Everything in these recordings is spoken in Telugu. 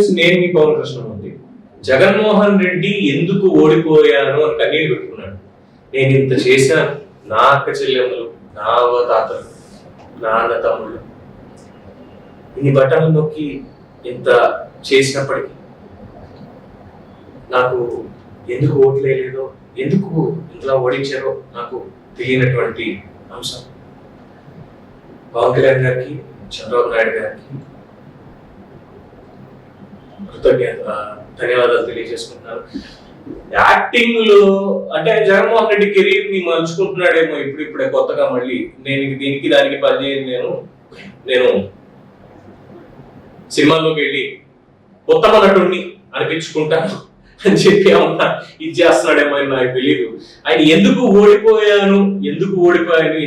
తెలిసి నేను మీ పవన్ కృష్ణ ఉంది. జగన్మోహన్ రెడ్డి ఎందుకు ఓడిపోయాను అని కన్నీళ్ళు పెట్టుకున్నాడు. నేను ఇంత చేశాను, నా అక్క చెల్లెమ్మలు, నా తాతలు, నా అన్న తమ్ముళ్ళు ఇన్ని బట్టలు నొక్కి ఇంత చేసినప్పటికీ నాకు ఎందుకు ఓట్లేదో, ఎందుకు ఇంట్లో ఓడించారో నాకు తెలియనటువంటి అంశం. పవన్ కళ్యాణ్ గారికి, చంద్రబాబు నాయుడు గారికి ధన్యవాదాలు తెలియజేసుకుంటున్నాను. యాక్టింగ్ లో అంటే జగన్మోహన్ రెడ్డి కెరీర్ ని మలుచుకుంటున్నాడేమో ఇప్పుడే కొత్తగా. మళ్ళీ నేను దీనికి దానికి పనిచేయను, నేను సినిమాల్లోకి వెళ్ళి ఉత్తమ నటుడిని అనిపించుకుంటాను అని చెప్పి ఏమన్నా ఇది చేస్తున్నాడేమో అని నాకు తెలియదు. ఆయన ఎందుకు ఓడిపోయాను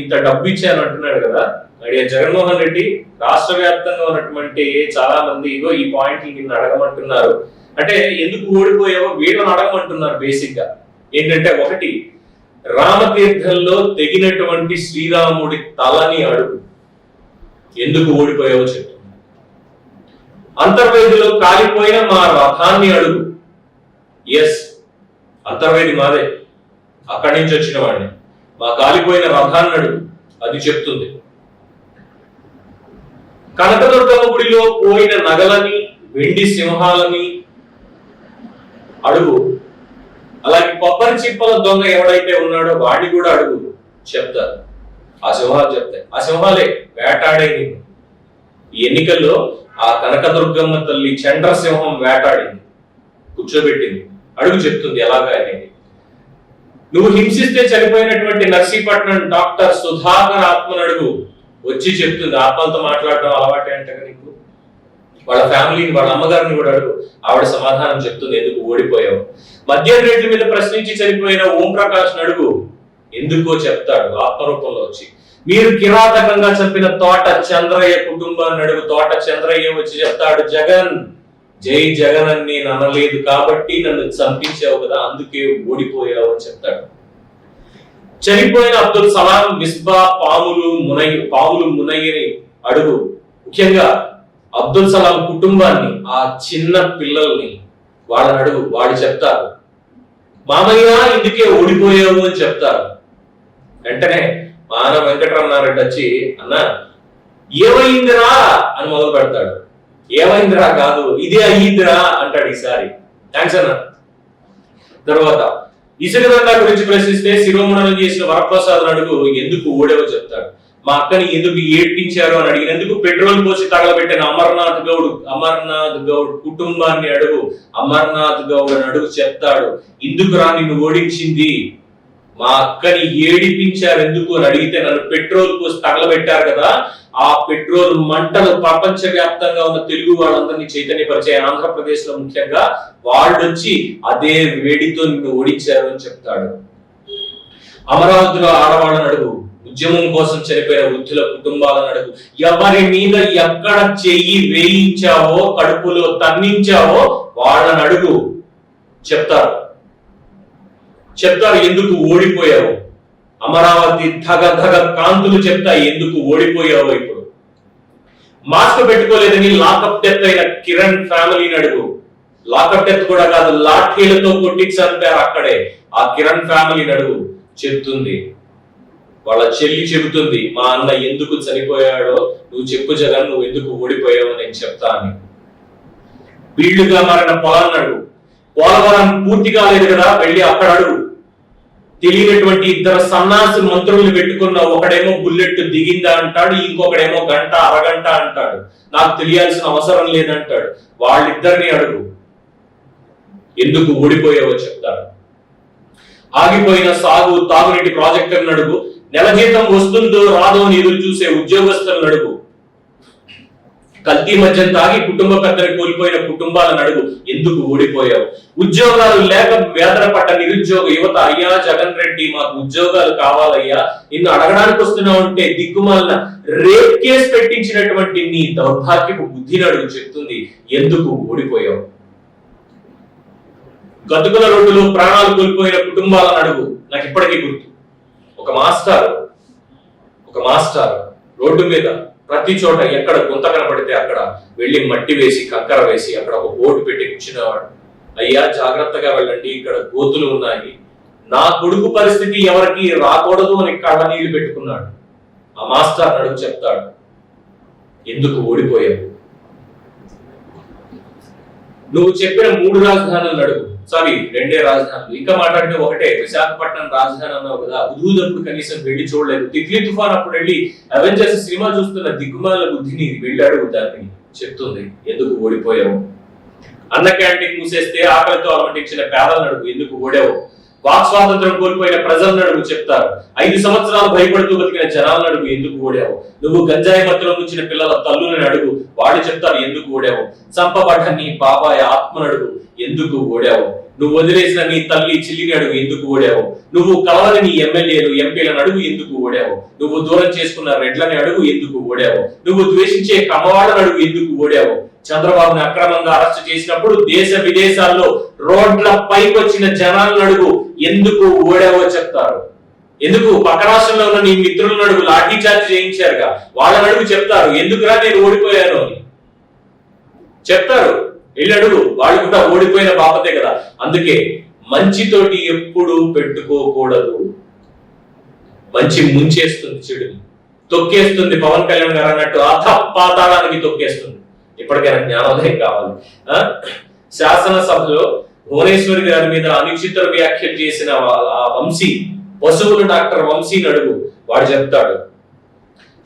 ఇంత డబ్బు ఇచ్చాను అంటున్నాడు కదా. అడిగా జగన్మోహన్ రెడ్డి రాష్ట్ర వ్యాప్తంగా ఉన్నటువంటి చాలా మంది ఇగో ఈ పాయింట్ నిన్ను అడగమంటున్నారు. అంటే ఎందుకు ఓడిపోయావో వీళ్ళని అడగమంటున్నారు. బేసిక్ గా ఏంటంటే, ఒకటి, రామతీర్థంలో తెగినటువంటి శ్రీరాముడి తలని అడుగు, ఎందుకు ఓడిపోయావో చెప్తుంది. అంతర్వేదిలో కాలిపోయిన మా రథాన్ని అడుగు, ఎస్ అంతర్వేది మాదే, అక్కడి నుంచి వచ్చిన వాడిని, మా కాలిపోయిన రథాన్ని అడుగు, అది చెప్తుంది. కనకదుర్గమ్మ గుడిలో పోయిన నగలని, వెండి సింహాలని అడుగు. అలాగే కొబ్బరి చిప్పల దొంగ ఎవడైతే ఉన్నాడో వాడిని కూడా అడుగు, చెప్తారు. ఆ సింహాలు చెప్తాయి. ఆ సింహాలే వేటాడే నిన్ను. ఈ ఎన్నికల్లో ఆ కనకదుర్గమ్మ తల్లి చండ్ర సింహం వేటాడింది, కూర్చోబెట్టింది, అడుగు చెప్తుంది ఎలాగా అనేది. నువ్వు హింసిస్తే చనిపోయినటువంటి నర్సీపట్నం డాక్టర్ సుధాకర్ ఆత్మను అడుగు, వచ్చి చెప్తుంది. ఆత్మలతో మాట్లాడటం అలవాటే అంటే నీకు. వాళ్ళ ఫ్యామిలీని, వాళ్ళ అమ్మగారిని కూడా అడుగు, ఆవిడ సమాధానం చెప్తుంది ఎందుకు ఓడిపోయావు. మద్యం రేట్ల మీద ప్రశ్నించి చనిపోయిన ఓం ప్రకాష్ అడుగు, ఎందుకో చెప్తాడు ఆత్మరూపంలో వచ్చి. మీరు కిరాతకంగా చంపిన తోట చంద్రయ్య కుటుంబాన్ని అడుగు, తోట చంద్రయ్య వచ్చి చెప్తాడు, జగన్ జై జగన్ అని నేను అనలేదు కాబట్టి నన్ను చంపించావు కదా, అందుకే ఓడిపోయావు అని చెప్తాడు. చనిపోయిన అబ్దుల్ సలాం మిస్బా పాములు మునయ్యని అడుగు. ముఖ్యంగా అబ్దుల్ సలాం కుటుంబాన్ని, ఆ చిన్న పిల్లల్ని, వాళ్ళని అడుగు, వాడు చెప్తారు మామయ్య ఇందుకే ఓడిపోయావు అని చెప్తారు. వెంటనే మాన వెంకటరమణారెడ్డి వచ్చి, అన్న ఏమైందిరా అని మొదలు పెడతాడు. ఏమైందిరా కాదు, ఇదే అయ్యిందిరా అంటాడు ఈసారి. థ్యాంక్స్ అన్న. తర్వాత ఇసుకదండ గురించి ప్రశ్నిస్తే శిరోమణనం చేసిన వరప్రసాద్ అడుగు, ఎందుకు ఓడేవో చెప్తాడు. మా అక్కని ఎందుకు ఏడ్పించారు అని అడిగినందుకు పెట్రోల్ పోసి తగలబెట్టిన అమర్నాథ్ గౌడ్ కుటుంబాన్ని అడుగు, అమర్నాథ్ గౌడ్ అని అడుగు, చెప్తాడు. ఎందుకురా నిన్ను ఓడించింది, మా అక్కని ఏడిపించారు ఎందుకు అని అడిగితే, నన్ను పెట్రోల్ పోసి తగలబెట్టారు కదా, ఆ పెట్రోల్ మంటలు ప్రపంచ వ్యాప్తంగా ఉన్న తెలుగు వాళ్ళందరినీ చైతన్యపరిచే, ఆంధ్రప్రదేశ్ లో ముఖ్యంగా వాళ్ళు వచ్చి అదే వేడితో నిన్ను ఓడించారు అని చెప్తాడు. అమరావతిలో ఆడవాళ్ళని అడుగు, ఉద్యమం కోసం చనిపోయిన వృద్ధుల కుటుంబాలను అడుగు, ఎవరి మీద ఎక్కడ చెయ్యి వేయించావో, కడుపులో తన్నించావో వాళ్ళని అడుగు, చెప్తారు ఎందుకు ఓడిపోయావు. అమరావతి ధగ ధగ కాంతులు చెప్తాయి ఎందుకు ఓడిపోయావో. ఇప్పుడు మాస్క్ పెట్టుకోలేదని లాకప్ డెత్ అయిన కిరణ్ ఫ్యామిలీని అడుగు, లాకప్ డెత్ కూడా కాదు, లాఠీలతో కొట్టి చంపారు అక్కడే, ఆ కిరణ్ ఫ్యామిలీని అడుగు, చెప్తుంది. వాళ్ళ చెల్లి చెబుతుంది, మా అన్న ఎందుకు చనిపోయాడో నువ్వు చెప్పు జగన్, నువ్వు ఎందుకు ఓడిపోయావో నేను చెప్తా అని. వీళ్ళుగా మారిన పొలాన్ని అడుగు, పోలవరం పూర్తి కాలేదు కదా, వెళ్ళి అక్కడ అడుగు. తెలియనటువంటి ఇద్దరు సన్నాసి మంత్రులు పెట్టుకున్న, ఒకడేమో బుల్లెట్ దిగిందా అంటాడు, ఇంకొకడేమో గంట అరగంట అంటాడు, నాకు తెలియాల్సిన అవసరం లేదంటాడు. వాళ్ళిద్దరిని అడుగు, ఎందుకు ఓడిపోయావో చెప్తారు. ఆగిపోయిన తాగునీటి ప్రాజెక్టులను అడుగు, నెల జీతం వస్తుందో రాదో అని ఎదురు చూసే ఉద్యోగస్తులను అడుగు, కల్తీ మద్యం తాగి కుటుంబ పెద్దలు కోల్పోయిన కుటుంబాలను అడుగు, ఎందుకు ఓడిపోయావు. ఉద్యోగాలు లేక వేదన పడ్డ నిరుద్యోగ యువత, అయ్యా జగన్ రెడ్డి మాకు ఉద్యోగాలు కావాలయ్యా, నిన్ను అడగడానికి వస్తున్నావు అంటే దిక్కుమాలిన రేప్ కేసు పెట్టించినటువంటి నీ దౌర్భాగ్యపు బుద్ధిని అడుగు, చెప్తుంది ఎందుకు ఓడిపోయావు. గతుకుల రోడ్డులో ప్రాణాలు కోల్పోయిన కుటుంబాలను అడుగు. నాకు ఇప్పటికీ గుర్తు, ఒక మాస్టర్ రోడ్డు మీద ప్రతి చోట ఎక్కడ గుంత కనపడితే అక్కడ వెళ్ళి మట్టి వేసి కంకర వేసి అక్కడ ఒక బోర్డు పెట్టి కూర్చునేవాడు. అయ్యా జాగ్రత్తగా వెళ్ళండి, ఇక్కడ గోతులు ఉన్నాయి, నా కొడుకు పరిస్థితి ఎవరికి రాకూడదు అని కళ్ళ నీళ్లు పెట్టుకున్నాడు. ఆ మాస్టర్ నడుగు చెప్తాడు, ఎందుకు ఓడిపోయావు? నువ్వు చెప్పిన 3 రాజధానులు నడుగు, సారీ 2 రాజధానులు, ఇంకా మాట్లాడితే ఒకటే, విశాఖపట్నం రాజధాని అన్నావు కదా, ఉదూదప్పుడు కనీసం వెళ్ళి చూడలేదు. తిత్లీ తుఫాన్ అప్పుడు వెళ్ళి అవెంజర్స్ సినిమా చూస్తున్న దిగ్గుమాల బుద్ధిని వెళ్ళాడు, దాన్ని చెప్తుంది ఎందుకు ఓడిపోయావు. అన్న క్యాంటీన్ మూసేస్తే ఆకలితో అలమటించిన పేదల నడుగు, ఎందుకు ఓడావు. వాక్ స్వాతంత్రం కోల్పోయిన ప్రజల నడుగు చెప్తారు. 5 సంవత్సరాలు భయపడుతూ బతికిన జనాల నడుగు, ఎందుకు ఓడావు. నువ్వు గంజాయి మత్తులో ఉంచిన పిల్లల తల్లుని అడుగు, వాళ్ళు చెప్తారు ఎందుకు ఓడావు. చంపబడ్డ నీ బాబాయ్ ఆత్మ నడుగు, ఎందుకు ఓడావు. నువ్వు వదిలేసిన నీ తల్లి చిల్లిని అడుగు, ఎందుకు ఓడావు. నువ్వు కలవని నీ ఎమ్మెల్యేలు ఎంపీలను అడుగు, ఎందుకు ఓడావు. నువ్వు దూరం చేసుకున్న రెడ్లని అడుగు, ఎందుకు ఓడావు. నువ్వు ద్వేషించే కమ్మవాళ్ళని అడుగు, ఎందుకు ఓడావు. చంద్రబాబుని అక్రమంగా అరెస్ట్ చేసినప్పుడు దేశ విదేశాల్లో రోడ్ల పైకి వచ్చిన జనాలను అడుగు, ఎందుకు ఓడావో చెప్తారు. ఎందుకు పక్క రాష్ట్రంలో ఉన్న నీ మిత్రులను అడుగు, లాఠీ చార్జ్ చేయించారుగా, వాళ్ళని అడుగు చెప్తారు ఎందుకురా నేను ఓడిపోయాను అని చెప్తారు. వెళ్ళి అడుగు, వాళ్ళు కూడా ఓడిపోయిన బాపతే కదా. అందుకే మంచితోటి ఎప్పుడు పెట్టుకోకూడదు. మంచి ముంచేస్తుంది, చెడుని తొక్కేస్తుంది. పవన్ కళ్యాణ్ గారు అన్నట్టు అధపాతాళానికి తొక్కేస్తుంది. ఇప్పటికైనా జ్ఞానోదయం కావాలి. శాసనసభలో భువనేశ్వరి గారి మీద అనుచిత వ్యాఖ్యలు చేసిన ఆ వంశీ, పశువుల డాక్టర్ వంశీని అడుగు, వాడు చెప్తాడు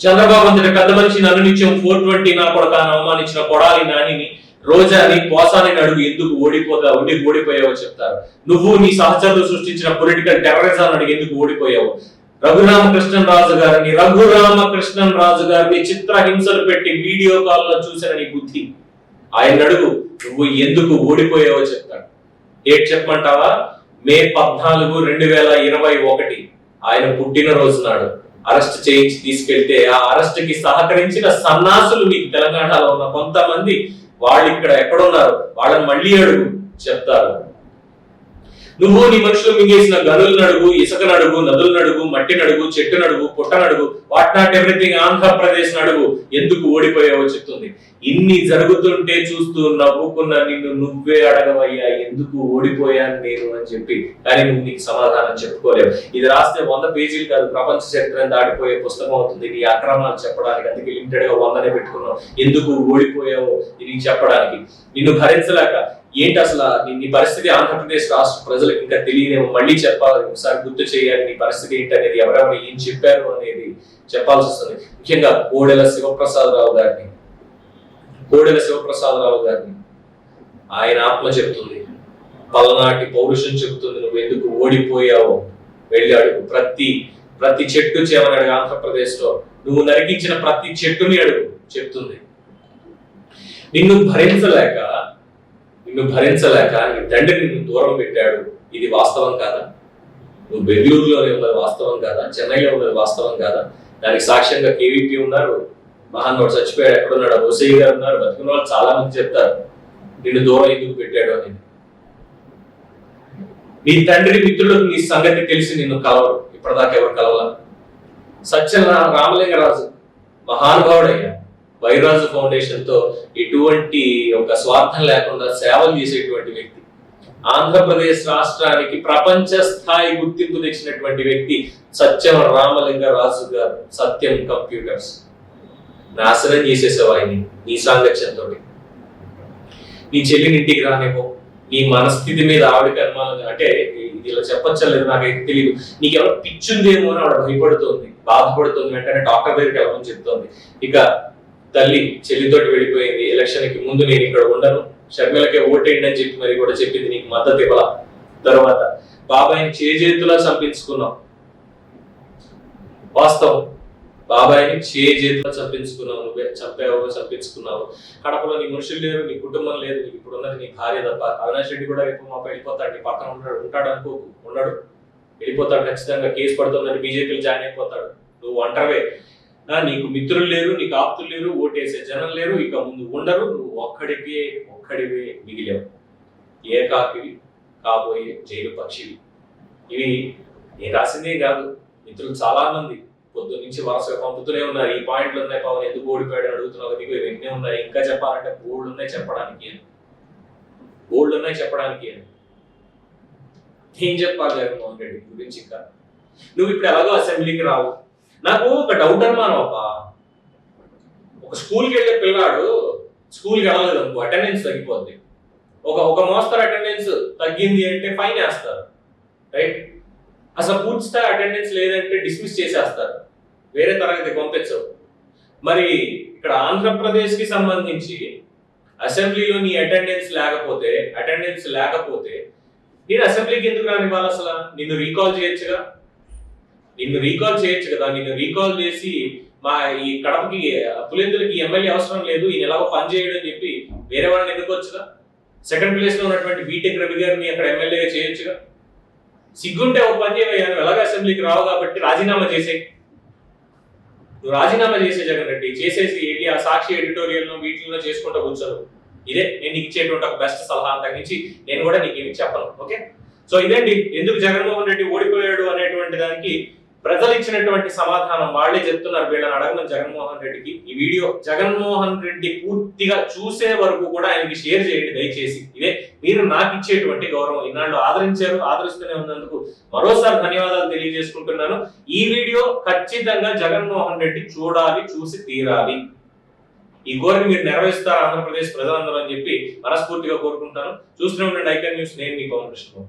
చంద్రబాబు అంతటి పెద్ద మనిషిని అనునిత్యం 420 నా కొడకాన్ని అవమానించిన కొడాలి నానిని, రోజాని, పోసాని అడుగు, ఎందుకు ఓడిపోయావో చెప్తారు. నువ్వు నీ సహచరులు సృష్టించిన పొలిటికల్ టెర్రరిజాన్ని అడిగి ఎందుకు ఓడిపోయావు. రఘురామకృష్ణరాజు గారిని చిత్రహింసలు పెట్టి వీడియో కాల్ లో చూసిన నీ బుద్ధి, ఆయన అడుగు, నువ్వు ఎందుకు ఓడిపోయావో చెప్తాడు. డేట్ చెప్పమంటావా? మే 14, 2021 ఆయన పుట్టినరోజు నాడు అరెస్ట్ చేయించి తీసుకెళ్తే ఆ అరెస్ట్ కి సహకరించిన సన్నాసులు మీకు తెలంగాణలో ఉన్న కొంతమంది, వాళ్ళు ఇక్కడ ఎక్కడున్నారు, వాళ్ళని మళ్ళీ అడుగు చెప్తారు. నువ్వు నీ మనుషులు మింగేసిన గనులు నడుగు, ఇసుక నడుగు, నదులు నడుగు, మట్టి నడుగు, చెట్టు నడుగు, పుట్ట నడుగు, వాట్ నాట్ ఎవ్రీథింగ్ ఆంధ్రప్రదేశ్ నడుగు, ఎందుకు ఓడిపోయావో చెప్తుంది. ఇన్ని జరుగుతుంటే చూస్తూ నవ్వుకున్న నిన్ను నువ్వే అడగవయ్యా ఎందుకు ఓడిపోయాను నేను అని చెప్పి, కానీ నువ్వు నీకు సమాధానం చెప్పుకోలేవు. ఇది రాస్తే 100 పేజీలు కాదు, ప్రపంచ చరిత్రను దాటిపోయే పుస్తకం అవుతుంది నీ అక్రమాలు చెప్పడానికి. అందుకే లిమిటెడ్ గా 100నే పెట్టుకున్నావు, ఎందుకు ఓడిపోయావో ఇది చెప్పడానికి. నిన్ను భరించలేక ఏంటి అసలు నీ పరిస్థితి ఆంధ్రప్రదేశ్ రాష్ట్ర ప్రజలకు ఇంకా తెలియదేమో, మళ్ళీ చెప్పాలి, ఒకసారి గుర్తు చేయాలి నీ పరిస్థితి ఏంటి అనేది, ఎవరెవరు ఏం చెప్పారు అనేది చెప్పాల్సి వస్తుంది. ముఖ్యంగా కోడెల శివప్రసాదరావు గారిని ఆయన ఆత్మ చెప్తుంది, పల్నాటి పౌరుషం చెబుతుంది, నువ్వు ఎందుకు ఓడిపోయావో వెళ్ళి అడుగు. ప్రతి చెట్టు చేమని అడుగు. ఆంధ్రప్రదేశ్ లో నువ్వు నరికించిన ప్రతి చెట్టుని అడుగు చెప్తుంది. నిన్ను భరించలేక నీ తండ్రి నిన్ను దూరం పెట్టాడు, ఇది వాస్తవం కాదా? నువ్వు బెంగళూరులోనే ఉన్నది వాస్తవం కాదా? చెన్నైలో ఉన్నది వాస్తవం కాదా? దానికి సాక్ష్యంగా కేవీపీ ఉన్నారు, మహానోడు చచ్చిపోయాడు, ఎక్కడున్నాడు, ఓసయ్య గారు ఉన్నారు, బతుకున్న వాళ్ళు చాలా మంది చెప్తారు నిన్ను దూరం ఎందుకు పెట్టాడు అనేది. నీ తండ్రి మిత్రులకు నీ సంగతి తెలిసి నిన్ను కలవరు, ఇప్పటిదాకా ఎవరు కలవాల. రామలింగరాజు మహానుభావుడయ్యా, వైరాజు ఫౌండేషన్ తో ఎటువంటి ఒక స్వార్థం లేకుండా సేవలు చేసేటువంటి వ్యక్తి, ఆంధ్రప్రదేశ్ రాష్ట్రానికి ప్రపంచ స్థాయి గుర్తింపు తెచ్చినటువంటి వ్యక్తి సత్యం రామలింగరాజు గారు. సత్యం కంప్యూటర్స్ నాశనం చేసేసావు ఆయన్ని నీ సాంగత్యంతో. నీ చెల్లిని ఇంటికి రానేమో, నీ మనస్థితి మీద ఆవిడకి అనుమానం, అంటే ఇది ఇలా చెప్పచ్చలేదు నాకైతే తెలియదు, నీకెవరో పిచ్చుందేమో అని ఆవిడ భయపడుతోంది, బాధపడుతుంది, వెంటనే డాక్టర్ దగ్గరికి వెళ్ళమని చెప్తోంది. ఇక తల్లి చెల్లితోటి వెళ్ళిపోయింది, ఎలక్షన్ కి ముందు నేను ఇక్కడ ఉండను, షర్మిలకే ఓటేయండి అని చెప్పి మరి కూడా చెప్పింది, నీకు మద్దతు ఇవ్వాల. తర్వాత బాబాయిని చేతులా చంపించుకున్నావు, వాస్తవం, బాబాయిని చేతులా చంపించుకున్నావు, నువ్వే చంపించుకున్నావు. కడపలో నీ మనుషులు లేరు, నీ కుటుంబం లేదు, నీకు ఇప్పుడు ఉన్నది నీ భార్య తప్ప. అవినాష్ రెడ్డి కూడా రేపు మాపై వెళ్ళిపోతాడు, నీ పక్కన ఉంటాడు అనుకోకు, ఉండడు, వెళ్ళిపోతాడు ఖచ్చితంగా, కేసు పడుతుందని బీజేపీలో జాయిన్ అయిపోతాడు. నువ్వు ఒంటరివే, నీకు మిత్రులు లేరు, నీకు ఆప్తులు లేరు, ఓటేసే జనం లేరు, ఇక ముందు ఉండరు, నువ్వు ఒక్కడివే మిగిలావు. ఏకాకివి కాబోయే జైలు పక్షివి. ఇవి నేను రాసిందే కాదు, మిత్రులు చాలా మంది పొద్దు నుంచి వరుసగా పంపుతూనే ఉన్నారు. ఈ పాయింట్లు ఉన్నాయి పవన్ ఎందుకు ఓడిపోయాడు అని అడుగుతున్నావు కదా, ఇవన్నీ ఉన్నాయి. ఇంకా చెప్పాలంటే బోల్డ్ ఉన్నాయి చెప్పడానికి అని. ఏం చెప్పాలి జగన్మోహన్ రెడ్డి గురించి? ఇంకా నువ్వు ఇప్పుడు ఎలాగో అసెంబ్లీకి రావు. నాకు ఒక డౌట్ అనుమానం అబ్బా, ఒక స్కూల్కి వెళ్ళే పిల్లాడు స్కూల్కి వెళ్ళలేదు అనుకో, అటెండెన్స్ తగ్గిపోద్ది. ఒక మోస్తరు అటెండెన్స్ తగ్గింది అంటే ఫైన్ వేస్తారు, రైట్? అసలు పూర్తి స్థాయి అటెండెన్స్ లేదంటే డిస్మిస్ చేసేస్తారు, వేరే తరగతి పంపించవు. మరి ఇక్కడ ఆంధ్రప్రదేశ్ కి సంబంధించి అసెంబ్లీలో నీ అటెండెన్స్ లేకపోతే నేను అసెంబ్లీకి ఎందుకు రానివ్వాలి? అసలు నిన్ను రీకాల్ చేయొచ్చు కదా, నిన్ను రీకాల్ చేసి మా ఈ కడపకి పులిందులకి ఎమ్మెల్యే అవసరం లేదు, ఈయన ఎలాగో పని చేయడం అని చెప్పి వేరే వాళ్ళని ఎన్నుకోవచ్చుగా. సెకండ్ ప్లేస్ లో ఉన్నటువంటి బీటెక్ రవి గారిని అక్కడ ఎమ్మెల్యేగా చేయొచ్చుగా. సిగ్గుంటే ఒక పని చేయవయ్యా, నువ్వు ఎలాగో అసెంబ్లీకి రావు కాబట్టి రాజీనామా చేసే జగన్ రెడ్డి. చేసేసి ఏంటి ఆ సాక్షి ఎడిటోరియల్ వీటిలో చేసుకుంటూ కూర్చోను. ఇదే నేను నీకు ఇచ్చేటువంటి ఒక బెస్ట్ సలహా, తగ్గించి నేను కూడా నీకు ఏమి చెప్పను. ఓకే, సో ఇదేంటి ఎందుకు జగన్మోహన్ రెడ్డి ఓడిపోయాడు అనేటువంటి దానికి ప్రజలు ఇచ్చినటువంటి సమాధానం వాళ్ళే చెప్తున్నారు. వీళ్ళని అడగను జగన్మోహన్ రెడ్డికి. ఈ వీడియో జగన్మోహన్ రెడ్డి పూర్తిగా చూసే వరకు కూడా ఆయనకి షేర్ చేయండి దయచేసి. ఇదే మీరు నాకు ఇచ్చేటువంటి గౌరవం. ఇన్నాళ్ళు ఆదరిస్తూనే ఉన్నందుకు మరోసారి ధన్యవాదాలు తెలియజేసుకుంటున్నాను. ఈ వీడియో ఖచ్చితంగా జగన్మోహన్ రెడ్డి చూసి తీరాలి. ఈ కోరిక మీరు నెరవేరుస్తారు ఆంధ్రప్రదేశ్ ప్రజలందరూ అని చెప్పి మనస్ఫూర్తిగా కోరుకుంటాను. చూస్తూనే ఉండండి ఐకాన్ న్యూస్. నేను మీ పవన్ కృష్ణ.